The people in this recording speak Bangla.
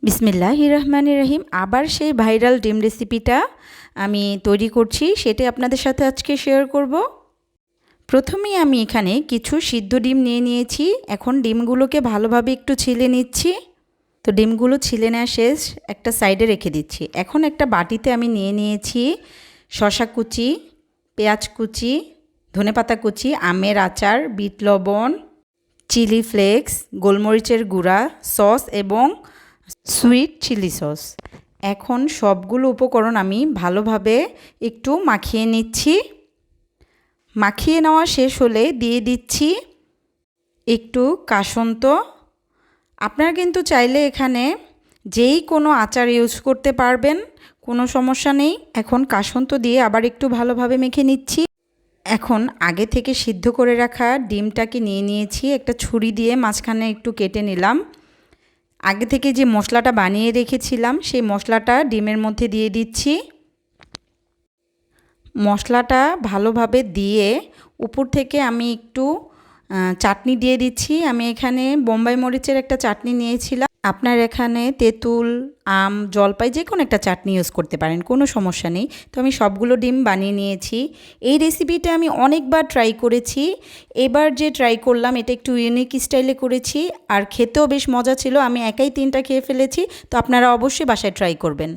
বিসমিল্লাহির রহমানির রহিম। আবার সেই ভাইরাল ডিম রেসিপিটা আমি তৈরি করছি, সেটাই আপনাদের সাথে আজকে শেয়ার করব। প্রথমেই আমি এখানে কিছু সিদ্ধ ডিম নিয়ে নিয়েছি। এখন ডিমগুলোকে ভালোভাবে একটু ছিলে নিচ্ছি। তো ডিমগুলো ছিলে নেওয়া শেষ, একটা সাইডে রেখে দিচ্ছি। এখন একটা বাটিতে আমি নিয়ে নিয়েছি শসা কুচি, পেঁয়াজ কুচি, ধনেপাতা কুচি, আমের আচার, বিট লবণ, চিলি ফ্লেক্স, গোলমরিচের গুঁড়া, সস এবং সুইট চিলি সস। এখন সবগুলো উপকরণ আমি ভালোভাবে একটু মাখিয়ে নিচ্ছি। মাখিয়ে নেওয়া শেষ হলে দিয়ে দিচ্ছি একটু কাসন্ত। আপনারা কিন্তু চাইলে এখানে যেই কোনো আচার ইউজ করতে পারবেন, কোনো সমস্যা নেই। এখন কাসন্ত দিয়ে আবার একটু ভালোভাবে মেখে নিচ্ছি। এখন আগে থেকে সিদ্ধ করে রাখা ডিমটাকে নিয়ে নিয়েছি, একটা ছুরি দিয়ে মাঝখানে একটু কেটে নিলাম। আগে থেকে যে মশলাটা বানিয়ে রেখেছিলাম সেই মশলাটা ডিমের মধ্যে দিয়ে দিচ্ছি। মশলাটা ভালোভাবে দিয়ে উপর থেকে আমি একটু চাটনি দিয়ে দিচ্ছি। আমি এখানে বোম্বাই মরিচের একটা চাটনি নিয়েছিলাম। আপনার এখানে তেঁতুল, আম, জলপাই যে কোনো একটা চাটনি ইউজ করতে পারেন, কোনো সমস্যা নেই। তো আমি সবগুলো ডিম বানিয়ে নিয়েছি। এই রেসিপিটা আমি অনেকবার ট্রাই করেছি। এবার যে ট্রাই করলাম এটা একটু ইউনিক স্টাইলে করেছি, আর খেতেও বেশ মজা ছিল। আমি একাই 3টা খেয়ে ফেলেছি। তো আপনারা অবশ্যই বাসায় ট্রাই করবেন।